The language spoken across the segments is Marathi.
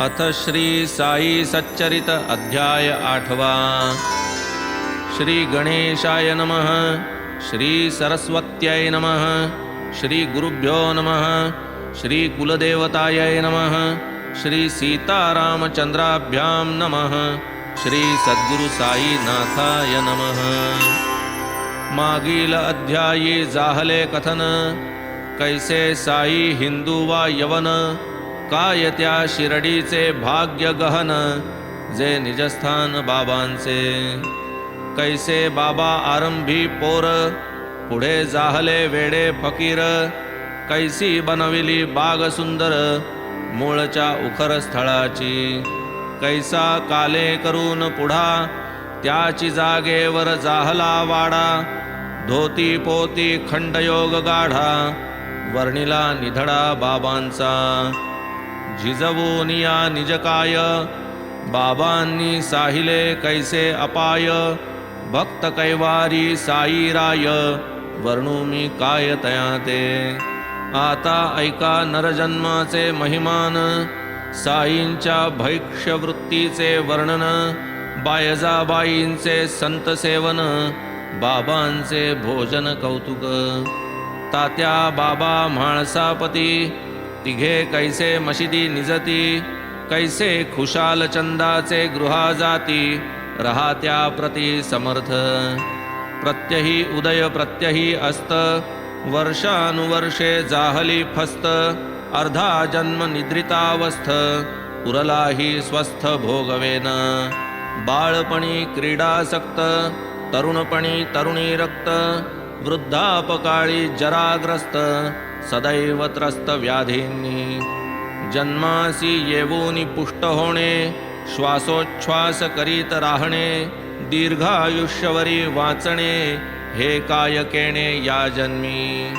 अथ श्री साई सच्चरित अध्याय 8वा। श्री गणेशाय नमः। श्री सरस्वत्यै नमः। श्री गुरुभ्यो नमः। श्री कुलदेवतायै नमः। श्री सीतारामचंद्राभ्यां नमः। श्री सद्गुरु साईनाथाय नमः। मागील अध्यायी जाहले कथन, कैसे साई हिंदू वा यवन, काय त्या शिरडीचे भाग्य गहन, जे निजस्थान बाबांचे। कैसे बाबा आरंभी पोर, पुढे जाहले वेडे फकीर, कैसी बनविली बाग सुंदर, मूळच्या उखर स्थळाची। कैसा काले करून पुढा, त्याची जागेवर जाहला वाडा। धोती पोती खंडयोग गाढा, वर्णिला निधडा बाबांचा। झिजवून या निजकाय, बाबांनी साहिले कैसे अपाय। भक्त कैवारी साईराय, वर्णू मी काय तया ते। आता ऐका नरजन्माचे महिमान, साईंच्या भैक्ष्यवृत्तीचे वर्णन। बायजाबाईंचे संत सेवन, बाबांचे भोजन कौतुक। तात्या बाबा म्हाळसापती, तिघे कैसे मशिदी निजती। कैसे खुशाल चंदाचे गृहा जाती, राहत्या प्रति समर्थ। प्रत्यही उदय प्रत्यही अस्त, वर्षानुवर्षे जाहली फस्त। अर्धा जन्म निद्रितावस्थ, उरलाही स्वस्थ भोगवेन। बाळपणी क्रीडासक्त, तरुणपणी तरुणी रक्त। वृद्धापकाळी जराग्रस्त, सदैव त्रस्त व्याधींनी। जन्मासी येवूनी पुष्ट होणे, श्वासोच्छ्वास करीत राहणे। दीर्घायुष्यवरी वाचणे, हे काय केणे या जन्मी।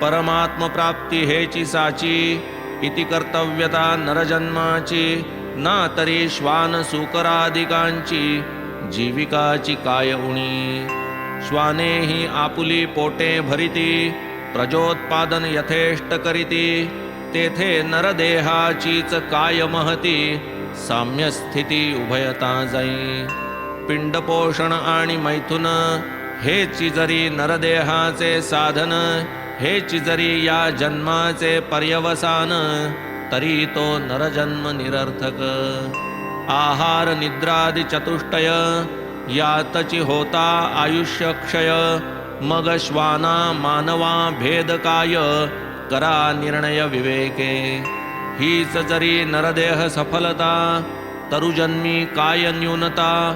परमात्मप्राप्ती हेची साची, इति कर्तव्यता नरजन्माची। ना तरी श्वान सूकरादिकांची, जीविकाची काय उणी। श्वानेही आपुली पोटे भरिती, प्रजोत्पादन यथेष्ट करीती। तेथे नरदेहाचीच काय महती, साम्यस्थिती उभयता जाई। पिंडपोषण आणि मैथुन, हेची जरी नरदेहाचे साधन। हेची जरी या जन्माचे पर्यवसान, तरी तो नरजन्म निरर्थक। आहार निद्रादि चतुष्टय, यातची होता आयुष्य क्षय। मग श्वाना मानवा भेद काय, करा निर्णय विवेके। हीच जरी नरदेह सफलता, तरुजन्मी काय न्यूनता।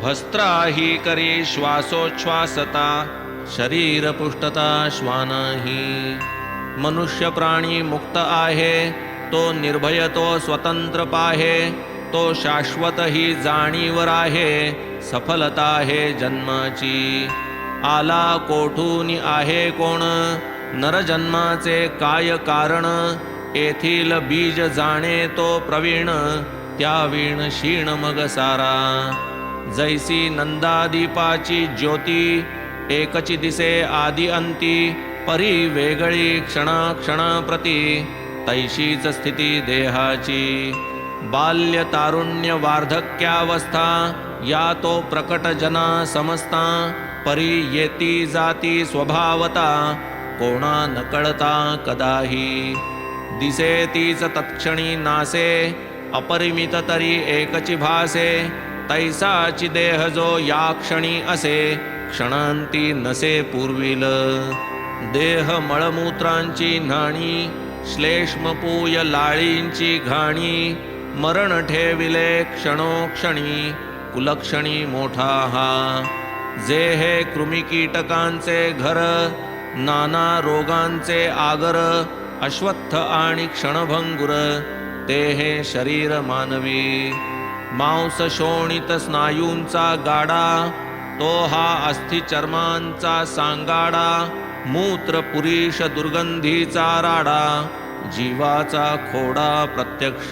भस्त्रा ही करी श्वासोच्छ्वासता, शरीर पुष्टता श्वानाही। मनुष्य प्राणी मुक्त आहे, तो निर्भय तो स्वतंत्र पाहे। तो शाश्वत ही जाणीवर आहे, सफलता आहे जन्माची। आला कोठून आहे कोण, नरजन्माचे काय कारण। येथील बीज जाणे तो प्रवीण, त्या वीण क्षीण मग सारा। जैसी नंदादीपाची ज्योती, एकची दिसे आदि अंती। परी वेगळी क्षणाक्षणाप्रती, तैशीच स्थिती देहाची। बाल्य तारुण्य वार्धक्यावस्था, या तो प्रकट जना समजता। परी येती जाती स्वभावता, कोणा न कळता कदाही। दिसे तीच तत्क्षणी नासे, अपरिमित तरी एकची भासे। तैसाची देह जो या क्षणी असे, क्षणांती नसे पूर्वील। देह मळमूत्रांची न्हाणी, श्लेष्मपूय लाळींची घाणी। मरण ठेविले क्षणोक्षणी, कुलक्षणी मोठा हा। जे हे कृमिकीटकांचे घर, नाना रोगांचे आगर। अश्वत्थ आणि क्षणभंगुर, ते हे शरीर मानवी। मांस शोणित स्नायूंचा गाडा, तो हा अस्थि चर्मांचा सांगाडा। मूत्र पुरीश दुर्गंधीचा राडा, जीवाचा खोडा प्रत्यक्ष।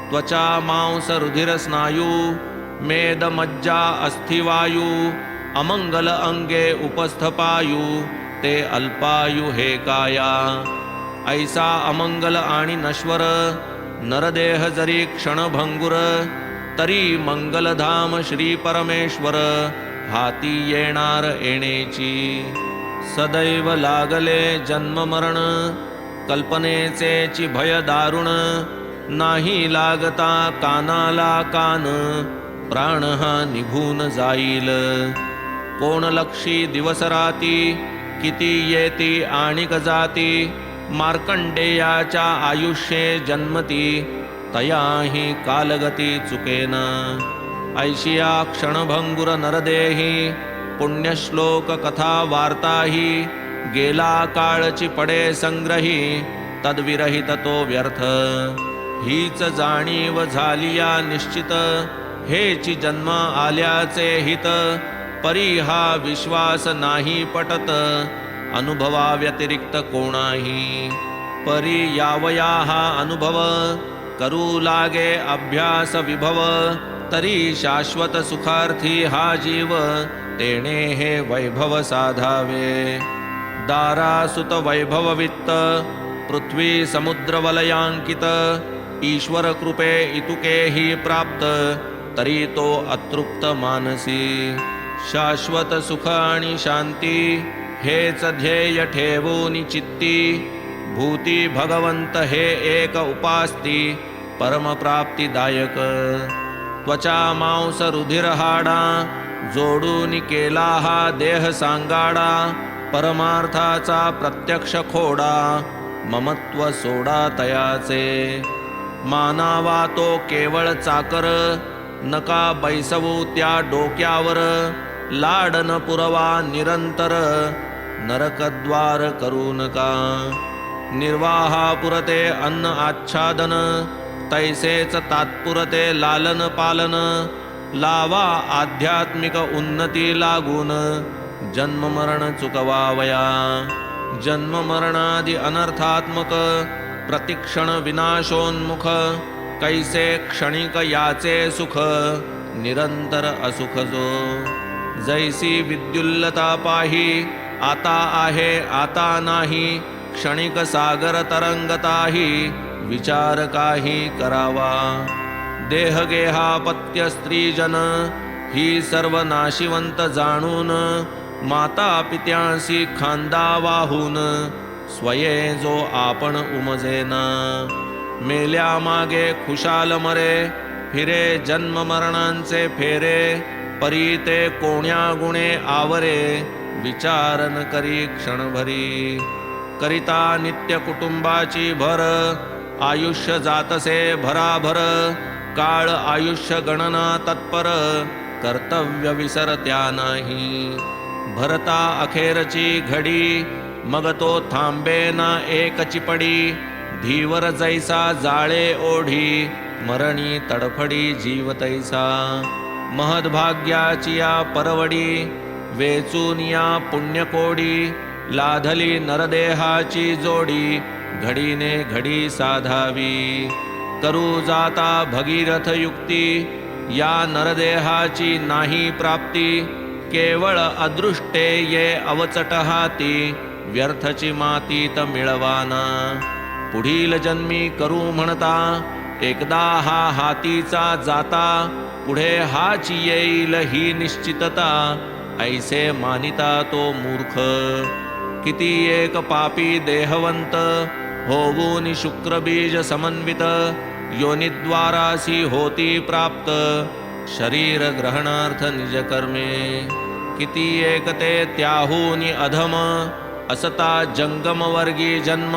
त्वचा मांस रुधिर स्नायू, मेद मज्जा अस्थिवायू। अमंगल अंगे उपस्थ पायू, ते अल्पायू हे काया। ऐसा अमंगल आणि नश्वर, नरदेह जरी क्षणभंगुर तरी मंगलधाम श्री परमेश्वर हाती येणार येणेची सदैव लागले जन्म मरण कल्पनेचेची भय दारुण नाही लागता कानाला कान प्राण हा निघून जाईल कोण लक्षी दिवस राती किती येती आणिक जाती मार्कंडेयाच्या आयुष्ये जन्मती तयाही कालगती चुकेन ऐशिया क्षणभंगुर नरदेही पुण्यश्लोक कथा वार्ताही गेला काळची पडे संग्रही तद्विरहित तो व्यर्थ हीच जाणीव झालिया निश्चित हेची जन्म आल्याचे हित परी हा विश्वास नाही पटत अनुभवा व्यतिरिक्त कोणाही परी यावया हा अनुभव करू लागे अभ्यास विभव तरी शाश्वत सुखार्थी हा जीव तेणे हे वैभव साधावे दारासुत वैभव वित्त पृथ्वी समुद्रवलयांकित ईश्वर कृपे इतुकेही प्राप्त तरी तो अतृप्त मानसी शाश्वत सुख आणि शांती हेच ध्येय ठेवून चित्ती भूती भगवंत हे एक उपास्ती परमप्राप्तिदायक त्वचा मांस रुधिर हाडा जोडून केला हा देह सांगाडा परमार्थाचा प्रत्यक्ष खोडा ममत्व सोडा तयाचे मानावा तो केवळ चाकर नका बैसवू त्या डोक्यावर लाडन पुरवा निरंतर नरकद्वार करू नका निर्वाहापुरते अन्न आच्छादन तैसेच तात्पुरते लालन पालन लावा आध्यात्मिक उन्नती लागून जन्म मरण चुकवावया जन्म मरणादि अनर्थात्मक प्रतिक्षण विनाशोन्मुख कैसे क्षणिक याचे सुख निरंतर असुख जो जैसी विद्युल्लता पाही आता आहे आता नाही क्षणिक सागर तरंगताही विचार काही करावा देहगेहापत्य स्त्रीजन ही सर्व नाशिवंत जाणून माता पित्यांसी खांदा वाहून स्वये जो आपण उमजेना मेल्या मागे खुशाल मरे फिरे जन्म मरणांचे फेरे परी ते कोण्या गुणे आवरे विचारन करी क्षणभरी करिता नित्य कुटुंबाची भर आयुष्य जातसे भराभर काळ आयुष्य गणना तत्पर कर्तव्य विसरत्या नाही भरता अखेरची घडी मग तो थांबे ना एक चिपडी धीवर जैसा जाळे ओढी मरणी तडफडी जीव तैसा महद्भाग्याची या परवडी वेचून या पुण्यकोडी लाधली नरदेहाची जोडी घडीने घडी साधावी करू जाता भगीरथ युक्ती या नरदेहाची नाही प्राप्ती केवळ अदृष्टे ये अवचट हाती व्यर्थची मातीत मिळवाना पुढील जन्मी करू म्हणता एकदा हा हातीचा जाता पुढे हाची येईल ही निश्चितता ऐसे मानिता तो मूर्ख किती एक पापी देहवंत होऊन शुक्रबीज समन्वित योनिद्वारासी होती प्राप्त शरीर ग्रहणार्थ निज कर्मे किती एक ते त्याहून अधम असता जंगम वर्गी जन्म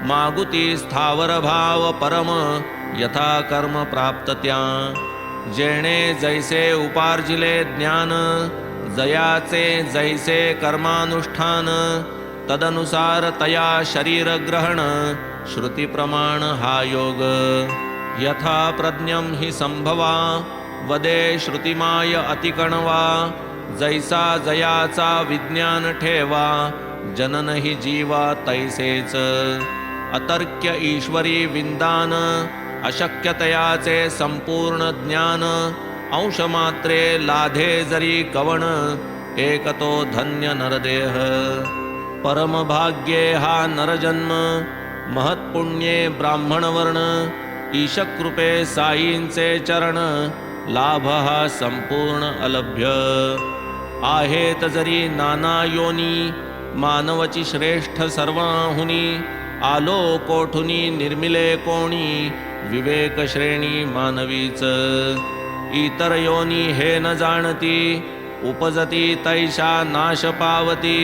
मागुती स्थावर भाव परम यथा कर्म प्राप्त त्या जेणे जैसे उपार्जिले ज्ञान जयाचे जैसे कर्मानुष्ठान तदनुसार तया शरीर ग्रहण श्रुती प्रमाण हा योग यथा प्रज्ञम हि संभवा वदे श्रुतिमाय अतिकणवा जैसा जयाचा विज्ञान ठेवा जनन हि जीवा तैसेच अतर्क्य ईश्वरी विंदान अशक्यतयाचे संपूर्ण ज्ञान अंशमात्रे लाधे जरी कवण एकतो धन्य नरदेह परमभाग्ये हा नरजन्म महत्पुण्ये ब्राह्मणवर्ण ईशकृपे साईंचे चरण लाभ हा संपूर्ण अलभ्य आहेत जरी नाना योनी मानवची श्रेष्ठ सर्वाहुनी आलो कोठुनी निर्मिले कोणी विवेक श्रेणी मानवीच इतर योनी हे न जाणती उपजती तैशा नाश पावती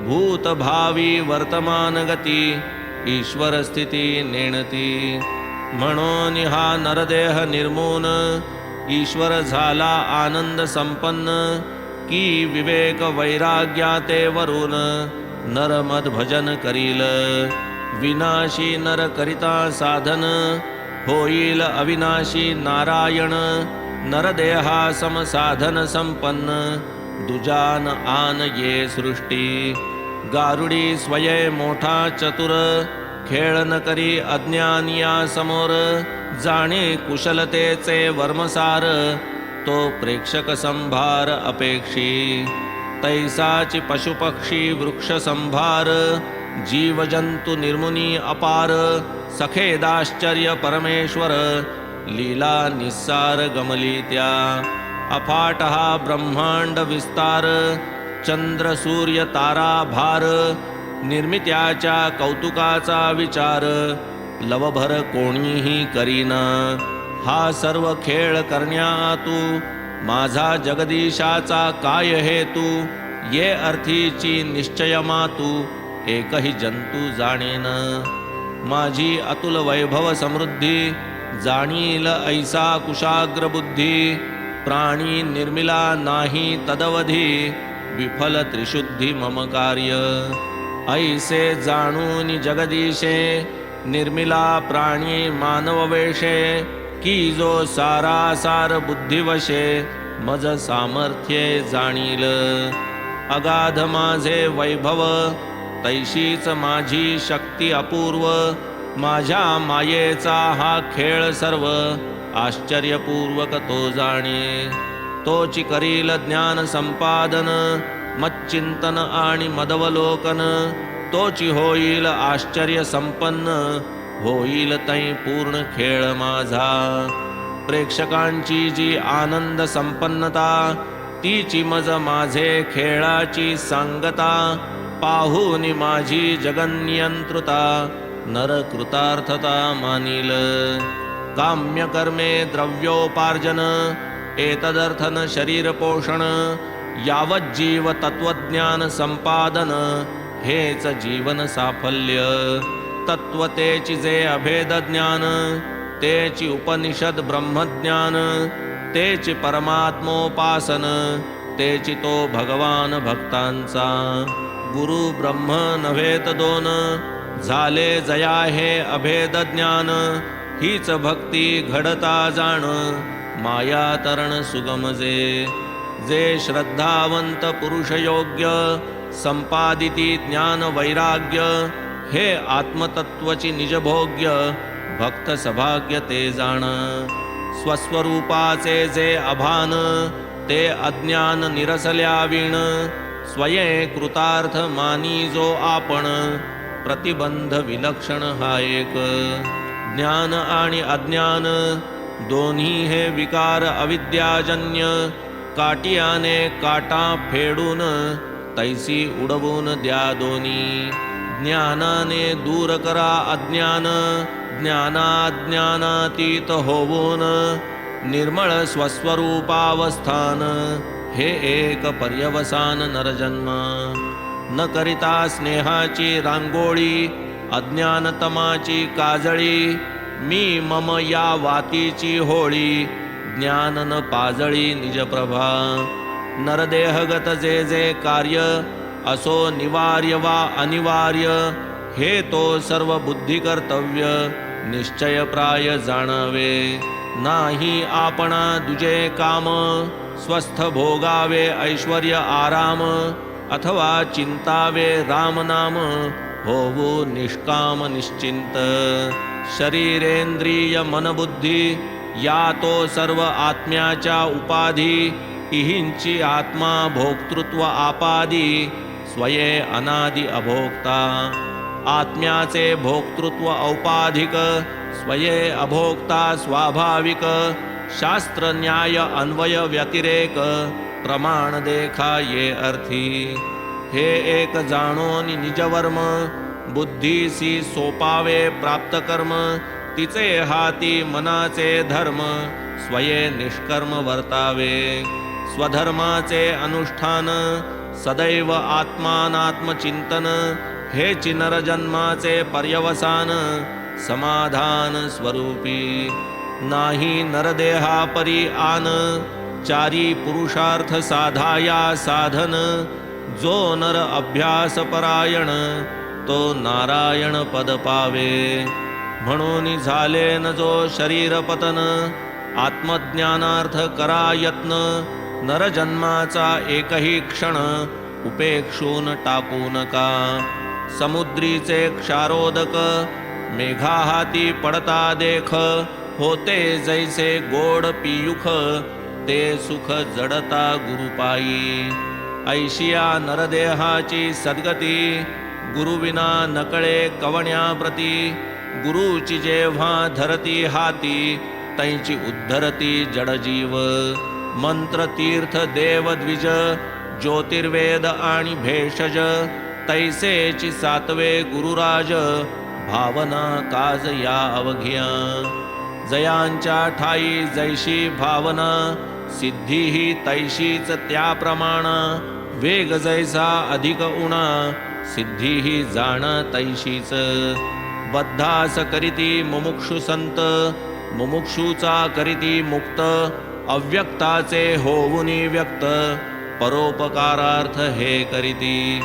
भूत भावी वर्तमान गती ईश्वर स्थिती नेणती म्हणून हा नरदेह निर्मून ईश्वर झाला आनंद संपन्न की विवेक वैराग्याते वरून नरमद भजन करील विनाशी नर करिता साधन होईल अविनाशी नारायण नरदेहा समसाधन संपन्न दुजान आन ये सृष्टी गारुडी स्वये मोठा चतुर खेळ न करी अज्ञानिया समोर जाणे कुशलतेचे वर्मसार तो प्रेक्षक संभार अपेक्षी तैसाची पशुपक्षी वृक्ष संभार जीव जंतु निर्मुनी अपार सखेदाश्चर्य परमेश्वर लीला निस्सार गमली त्या अफाट हा ब्रह्मांड विस्तार चंद्र सूर्य तारा भार निर्मित्याच्या कौतुकाचा विचार लवभर कोणीही करीना हा सर्व खेळ करण्या तू माझा जगदीशाचा काय हेतू ये अर्थीची निश्चय मातू एकही जंतू जाणेन माझी अतुल वैभव समृद्धी जाणील ऐसा कुशाग्र बुद्धी प्राणी निर्मिला नाही तदवधी विफल त्रिशुद्धी मम कार्य ऐसे जाणून जगदीशे निर्मिला प्राणी मानव वेशे की जो सारासार बुद्धिवशे मज सामर्थ्ये जाणील अगाध माझे वैभव तैशीच माझी शक्ती अपूर्व माझ्या मायेचा हा खेळ सर्व आश्चर्यपूर्वक तो जाणे तोची करील ज्ञान संपादन मच्चिंतन आणि मदवलोकन तोची होईल आश्चर्य संपन्न होईल तै पूर्ण खेळ माझा प्रेक्षकांची जी आनंद संपन्नता तीची मज माझे खेळाची सांगता पाहून माझी जगन्यंत्रुता नर कृतार्थता मानिल काम्य कर्मे द्रव्योपार्जन एतदर्थन शरीर पोषण यावज्जीव तत्वज्ञान संपादन हेच जीवन साफल्य तत्वतेची जे अभेद ज्ञान तेची उपनिषद ब्रह्मज्ञान तेची परमात्मोपासन तेची तो भगवान भक्तांचा गुरु ब्रह्म नव्हेत दोन झाले जया हे अभेद ज्ञान हीच भक्ती घडता जाण माया तरण सुगम जे श्रद्धावंत पुरुष योग्य संपादिती ज्ञान वैराग्य हे आत्मतत्वची निजभोग्य भक्त सभाग्य ते जाण स्वस्वरूपाचे जे अभान ते अज्ञान निरसल्या विण स्वये कृतार्थ मानी जो आपण प्रतिबंध विलक्षण हा एक ज्ञान आणि अज्ञान दोन्ही हे विकार अविद्याजन्य काटियाने काटा फेडून तैसी उडवून द्या दोन्ही ज्ञानाने दूर करा अज्ञान ज्ञानाज्ञानातीत होऊन निर्मळ स्वस्वरूपावस्थान हे एक पर्यवसान नरजन्म न करिता स्नेहाची रांगोळी अज्ञानतमाची काजळी मी मम या वातीची होळी ज्ञान न पाजळी निजप्रभा नरदेहगत जे जे कार्य असो निवार्य वा अनिवार्य हे तो सर्व बुद्धी कर्तव्य निश्चय प्राय जाणावे नाही आपणा दुजे काम स्वस्थ भोगावे ऐश्वर्य आराम अथवा चिंतावे राम नाम होवो निष्काम निश्चिंत शरीरेंद्रिय मनबुद्धी या तो सर्व आत्म्याच्या उपाधी इहिंची आत्मा भोक्तृत्व आपादी स्वये अनादि अभोक्ता आत्म्याचे भोक्तृत्व औपाधिक स्वये अभोक्ता स्वाभाविक शास्त्र न्याय अन्वय व्यतिरेक प्रमाण देखा ये अर्थी हे एक जाणोनी निजवर्म बुद्धीसी सोपावे प्राप्त कर्म तिचे हाती मनाचे धर्म स्वये निष्कर्म वर्तावे स्वधर्माचे अनुष्ठान सदैव आत्मानात्मचिंतन हे चिनर जन्माचे पर्यवसान समाधान स्वरूपी नाही नरदेहा परी आन चारी पुरुषार्थ साधाया साधन जो नर अभ्यास परायण तो नारायण पद पावे म्हणून झाले न जो शरीर पतन आत्मज्ञानार्थ करा यत्न नरजन्माचा एकही क्षण उपेक्षून टाकू नका समुद्रीचे क्षारोदक मेघा हाती पडता देख होते जैसे गोड पियुख ते सुख जडता गुरुपायी ऐशिया नरदेहाची सद्गती गुरुविना नकळे कवण्याप्रती गुरुची जेव्हा धरती हाती तैची उद्धरती जडजीव मंत्र तीर्थ देव द्विज ज्योतिर्वेद आणि भेषज तैसेची सातवे गुरुराज भावना काज या अवघ्या जयांच्या ठाई जैशी भावना सिद्धी ही तैशीच त्याप्रमाण वेग जैसा अधिक उणा सिद्धी ही जाण तैशीच बद्धास करीती मुमुक्षु संत मुमुक्षुचा करीती मुक्त अव्यक्ताचे होऊनी व्यक्त परोपकारार्थ हे करीती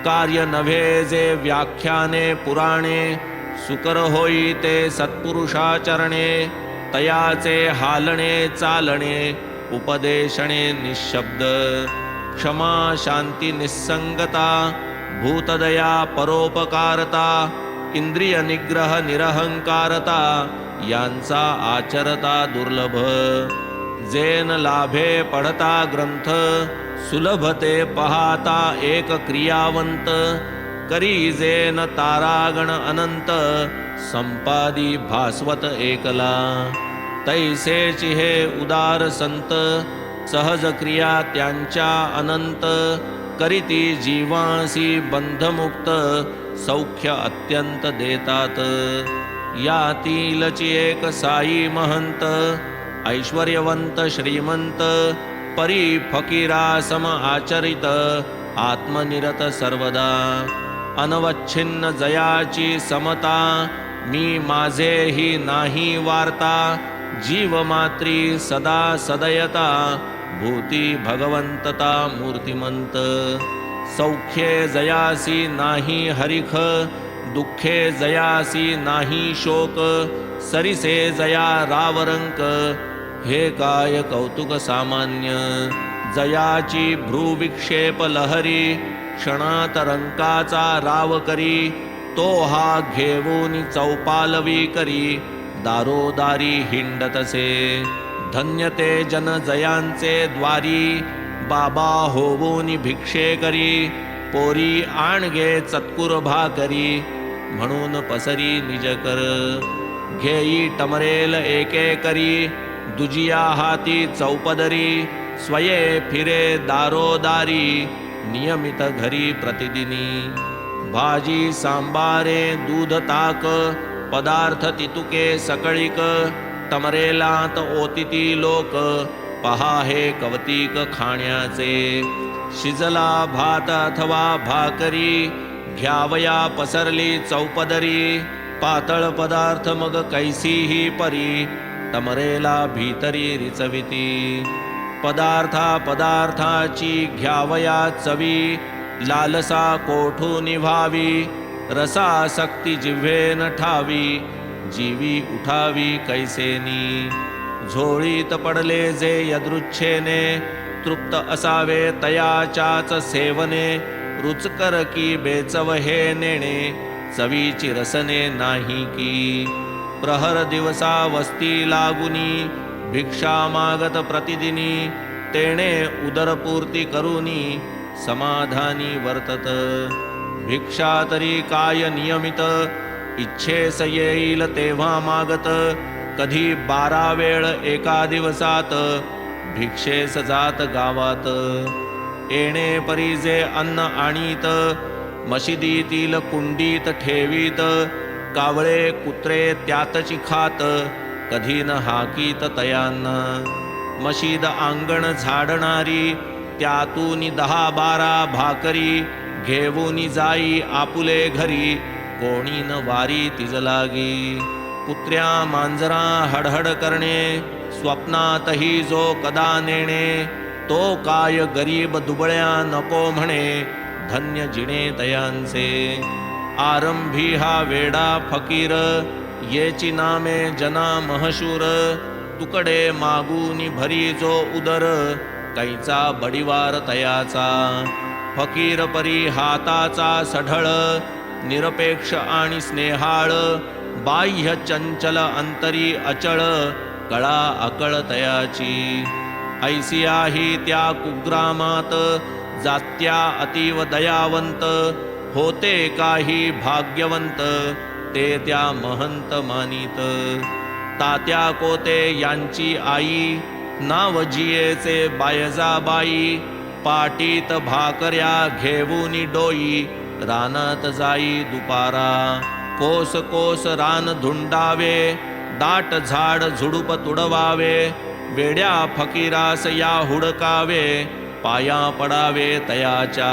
कार्य नव्हे जे व्याख्याने पुराणे सुकर होई ते सत्पुरुषाचरणे तयाचे हालणे चालणे उपदेशणे निशब्द क्षमा शांती निस्संगता भूतदया परोपकारता इंद्रिय निग्रह निरहंकारता यांचा आचरता दुर्लभ जेन लाभे पढता ग्रंथ सुलभते पहाता एक क्रियावंत करी जेन तारागण अनंत संपादी भास्वत एकला तैसेची हे उदार संत सहज क्रिया त्यांच्या अनंत करीती जीवांसी बंधमुक्त सौख्य अत्यंत देतात यातीलची एक साई महंत ऐश्वर्यवंत श्रीमंत परी फकीरा सम आचरित आत्मनिरत सर्वदा अनवच्छिन्न जयाची समता मी माझे ही नाही वार्ता जीव मात्री सदा सदयता भूती भगवंतता मूर्तिमंत सौख्ये जयासी नाही हरिख दुःखे जयासी नाही शोक सरिसे जया रावरंक हे काय कौतुक सामान्य जयाची भ्रूविक्षेप लहरी क्षणात रंकाचा राव करी तो हा घेऊन चौपालवी करी दारोदारी हिंडतसे धन्यते जन जयांचे द्वारी बाबा होऊन भिक्षे करी पोरी आणगे चतकुर भाकरी म्हणून पसरी निज कर घेई टमरेल एके करी दुजिया हाती चौपदरी स्वये फिरे दारोदारी नियमित घरी प्रतिदिनी भाजी सांबारे दूध ताक पदार्थ तितुके सकळिक टमरेलात ओतिती लोक पहा हे कवतिक खाण्याचे शिजला भात अथवा भाकरी घ्यावया पसरली चौपदरी पातळ पदार्थ मग कैसीही परी टमरेला भीतरी रिचविती पदार्थाची घ्यावया चवी लालसा कोठू निभावी रसासक्ती जिव्हेन ठावी जीवी उठावी कैसेनी झोळीत पडले जे यदृच्छेने तृप्त असावे तयाच्याच सेवने रुचकर की बेचव हे नेणे चवीची रसने नाही की प्रहर दिवसा वस्ती लागुनी भिक्षा मागत प्रतिदिनी तेणे उदरपूर्ती करुनी समाधानी वर्तत भिक्षा तरी काय नियमित इच्छेस येईल तेव्हा मागत, कधी 12 वेळ एका दिवसात, भिक्षेस जात गावात. येणे परीजे अन्न आणीत, मशिदीतील कुंडीत ठेवीत, कावळे कुत्रे त्यातची खात, कधी न हाकीत तयांना. मशीद अंगण झाडणारी, त्यातून 10-12 भाकरी, घेऊनी जाई आपुले घरी, कोणी न वारी तिज लागी. कुत्र्या मांजरा हडहड करणे, स्वप्नातही जो कदा नेणे, तो काय गरीब दुबळ्या नको म्हणे, धन्य जिणे तयांचे. आरंभी हा वेडा फकीर, येची नामे जना महशूर, तुकडे मागूनी भरी जो उदर, कैचा बडिवार तयाचा. फकीर परी हाताचा सढळ, निरपेक्ष आणि स्नेहाळ, बाह्य चंचल अंतरी अचळ, कळा अकळ तयाची. ऐसियाही त्या कुग्रामात, जात्या अतीव दयावंत, होते काही भाग्यवंत, ते त्या महंत मानित. तात्या कोते यांची आई, नाव जियेचे बायजाबाई, पाटीत भाकऱ्या घेऊनी डोई, रानात जाई दुपारा. कोस कोस रान धुंडावे, दाट झाड झुडूप तुडवावे, वेड्या फकीरास या हुडकावे, पाया पडावे तयाच्या.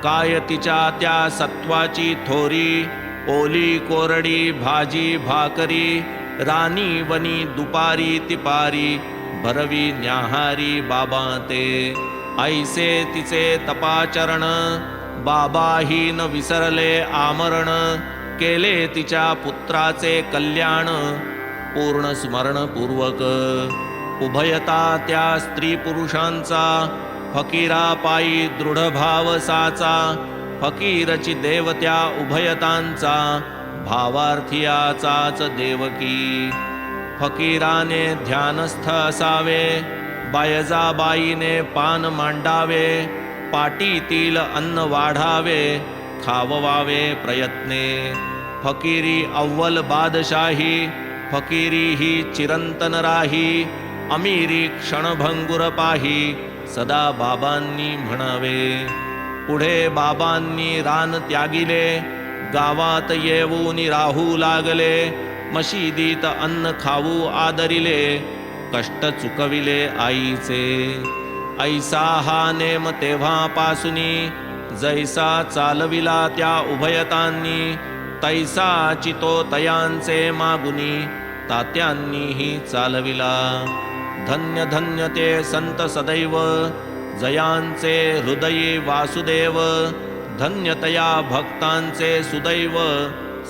काय तिच्या त्या सत्वाची थोरी, ओली कोरडी भाजी भाकरी, रानी वनी दुपारी तिपारी, भरवी न्याहारी बाबा ते. ऐसे तिचे तपाचरण, बाबाही न विसरले आमरण, केले तिच्या पुत्राचे कल्याण, पूर्ण स्मरणपूर्वक. उभयता त्या स्त्री पुरुषांचा, फकीरा पायी दृढ भाव साचा, फकीरची देवत्या उभयतांचा, भावार्थियाचाच देवकी. फकीराने ध्यानस्थ असावे, बायजाबाईने पान मांडावे, पाटीतील अन्न वाढावे, खाववावे प्रयत्ने. फकीरी अव्वल बादशाही, फकीरी ही चिरंतन राही, अमीरी क्षणभंगुर पाही, सदा बाबांनी म्हणावे. पुढे बाबांनी रान त्यागिले, गावात येऊन राहू लागले, मशिदीत अन्न खाऊ आदरिले, कष्ट चुकविले आईचे. ऐसा हा नेम तेव्हापासुनी, जैसा चालविला त्या उभयतांनी, तैसाची तो तयांचे मागुनी, तात्यांनीही चालविला. धन्य धन्य ते संत सदैव, जयांचे हृदयी वासुदेव, धन्यतया भक्तांचे सुदैव,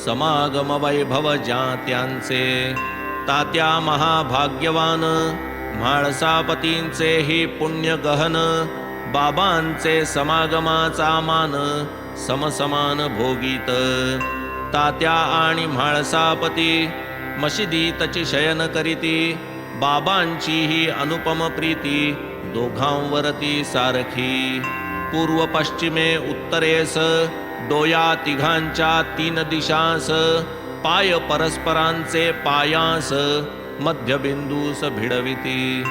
समागम वैभव ज्ञात्यांचे. तात्या महाभाग्यवान, म्हाळसापतींचेही पुण्य गहन, बाबांचे समागमाचा मान, समसमान भोगीत. तात्या आणि म्हाळसापती मशिदीतची शयन करीती, बाबांची ही अनुपम प्रीती, दोघांवरती सारखी. पूर्व पश्चिमे उत्तरेस, डोया तिघांच्या 3 दिशांस, पाय परस्परांचे पायांस, मध्यबिंदूस भिडविती.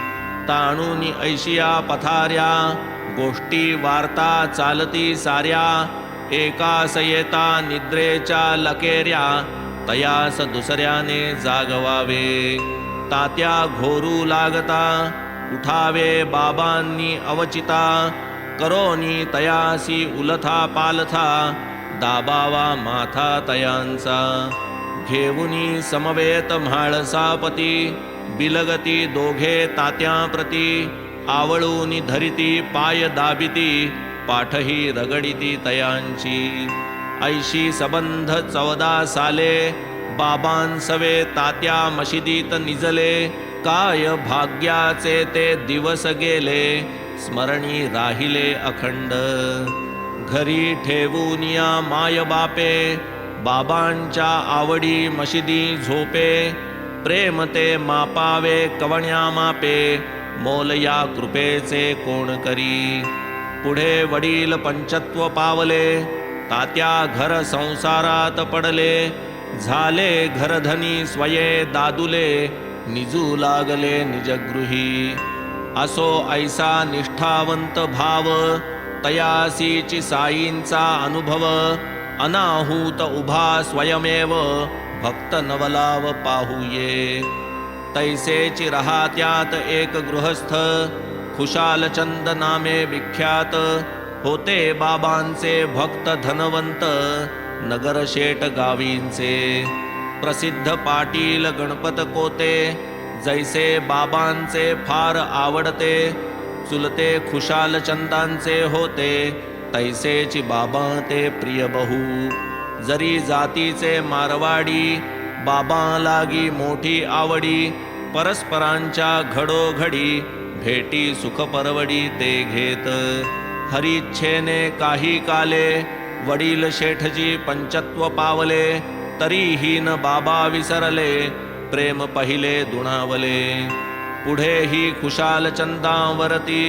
ताणूनी ऐशिया पथाऱ्या, गोष्टी वार्ता चालती साऱ्या, एकास येता निद्रेच्या लकेऱ्या, तयास दुसऱ्याने जागवावे. तात्या घोरू लागता, उठावे बाबांनी अवचिता, करोनी तयासी उलथा पालथा, दाबावा माथा तयांचा. घेऊनी समवेत म्हाळसापती, बिलगती दोघे तात्याप्रती, आवळूनी धरिती पाय दाबिती, पाठही रगडिती तयांची. ऐशी सबंध 14 साले, बाबांसवे तात्या मशिदीत निजले, काय भाग्याचे ते दिवस गेले, स्मरणी राहिले अखंड. घरी ठेवून या माय बापे, बाबांच्या आवडी मशिदी झोपे, प्रेम ते मापावे कवण्या मापे, मोल या कृपेचे कोण करी. पुढे वडील पंचत्व पावले, तात्या घर संसारात पडले, झाले घरधनी स्वये दादुले निजू लागले निजगृही असो ऐसा निष्ठावंत भाव तयासीची साईंचा अनुभव अनाहूत उभा स्वयमेव भक्त नवलाव पाहूये तैसेची रहात्यात एक गृहस्थ खुशालचंद नामे विख्यात होते बाबांचे भक्त धनवंत नगरशेठ गावींचे प्रसिद्ध पाटील गणपत कोते जैसे बाबांचे फार आवडते चुलते खुशालचंदांचे होते तैसेची बाबा ते प्रिय बहु जरी जातीचे मारवाडी बाबा लागी मोठी आवडी परस्परांच्या घडोघडी भेटी सुख परवडी ते घेत हरिच्छेने काही काले वडील शेठजी पंचत्व पावले तरीही न बाबा विसरले प्रेम पहिले दुणावले पुढेही खुशालचंदावरती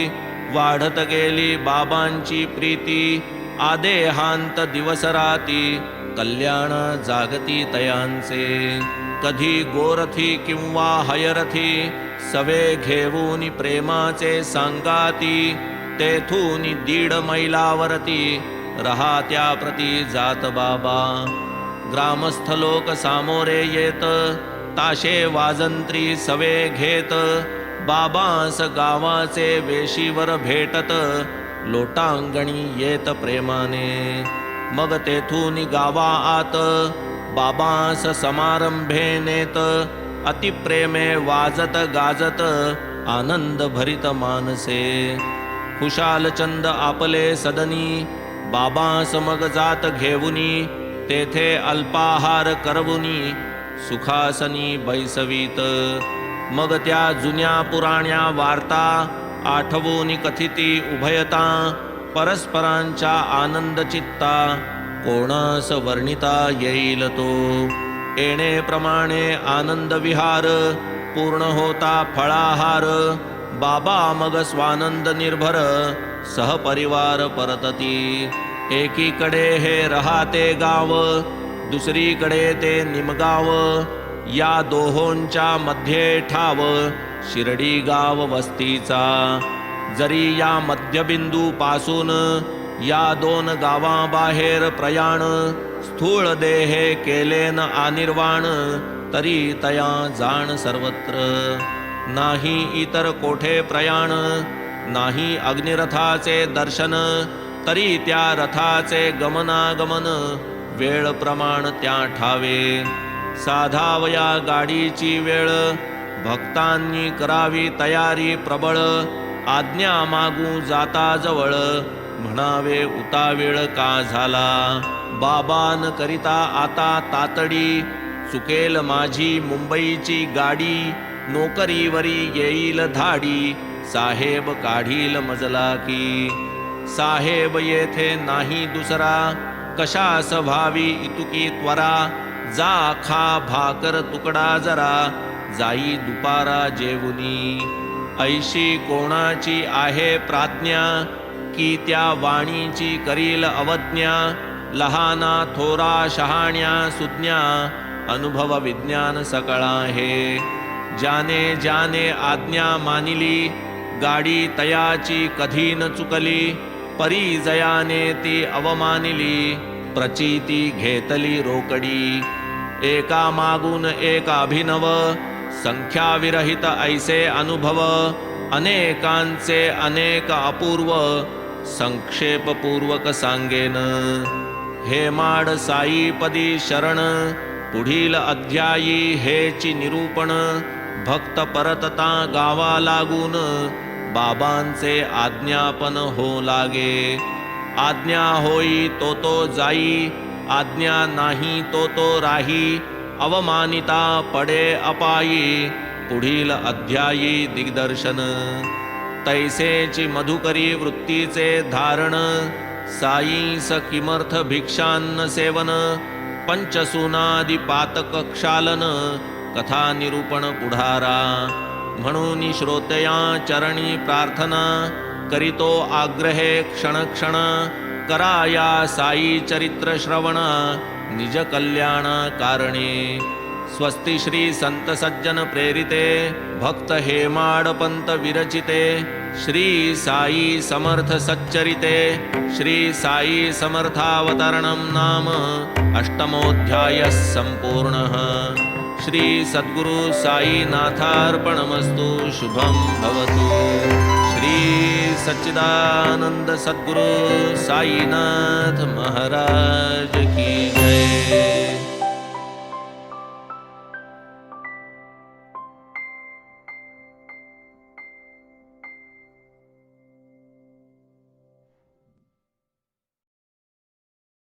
वाढत गेली बाबांची प्रीती आदेहांत दिवस राती कल्याण जागती तयांचे कधी गोरथी किंवा हयरथी सवे घेऊन प्रेमाचे सांगाती तेथून 1.5 मैलावरती रहात्या प्रती जात बाबा ग्रामस्थ लोक सामोरे येत ताशे वाजंत्री सवे घेत बाबांस गावाचे वेशीवर भेटत लोटांगणी येत प्रेमाने मग तेथून गावा आत बाबांस समारंभे नेत अतिप्रेमे वाजत गाजत आनंद भरित मानसे खुशालचंद आपले सदनी बाबांस मग जात घेऊनी तेथे अल्पाहार करवुनी सुखासनी बैसवीत मग त्या जुन्या पुराण्या वार्ता आठवून कथिती उभयता परस्परांच्या आनंद चित्ता कोणास वर्णिता येईल तो येणेप्रमाणे आनंद विहार पूर्ण होता फळाहार बाबा मग स्वानंद निर्भर सहपरिवार परतती एकीकडे हे रहाते गाव दुसरीकडे ते निमगाव या दोहोंच्या मध्ये ठाव शिर्डी गाव वस्तीचा जरी या मध्यबिंदू पासून या 2 गावाबाहेर प्रयाण स्थूळ देहे केलेन आनिर्वाण तरी तया जाण सर्वत्र नाही इतर कोठे प्रयाण नाही अग्निरथाचे दर्शन तरी त्या रथाचे गमनागमन वेळ प्रमाण त्या ठावे साधावया गाडीची वेळ भक्तांनी करावी तयारी प्रबळ आज्ञा मागू जाता जवळ म्हणावे उतावेळ का झाला बाबान करिता आता तातडी चुकेल माझी मुंबईची गाडी नोकरीवरी येईल धाडी साहेब काढील मजला की साहेब येथे नाही दुसरा कशास व्हावी इतुकी त्वरा जा खा भाकर तुकडा जरा जाई दुपारा जेवुनी ऐशी कोणाची आहे प्राज्ञा की त्या वाणीची करील अवज्ञा लहाना थोरा शहाण्या सुज्ञा अनुभव विज्ञान सकळा हे ज्याने ज्याने आज्ञा मानिली गाडी तयाची कधी न चुकली परी जयाने ती अवमानिली प्रचिती घेतली रोकडी एका मागून एक अभिनव संख्याविरहित ऐसे अनुभव अनेकांचे अनेक अपूर्व संक्षेपपूर्वक सांगेन हेमाड साईपदी शरण पुढील अध्यायी हेची निरूपण भक्त परतता गावा लागून बाबांचे आज्ञापन हो लागे आज्ञा होई तो जाई आज्ञा नाही तो राही अवमानिता पडे अपायी पुढील अध्यायी दिग्दर्शन तैसेची मधुकरी वृत्तीचे धारण साईस किमर्थ भिक्षान्न सेवन पंचसूनादि पातक क्षालन कथा निरूपण पुढारा म्हणून श्रोतया चरणी प्रार्थना करीतो आग्रहे क्षण क्षण कराया साई चरित्र श्रवण निज कल्याण कारणे। स्वस्ति श्री संत सज्जन प्रेरिते भक्त हेमाडपंत विरचिते श्री साई समर्थ सच्चरिते श्री साई समर्थावतरणं नाम अष्टमोऽध्यायः सम्पूर्णः। श्री सद्गुरु साईनाथार्पणमस्तु। शुभं भवतु। श्री सच्चिदानंद सद्गुरु साईनाथ महाराज की जय।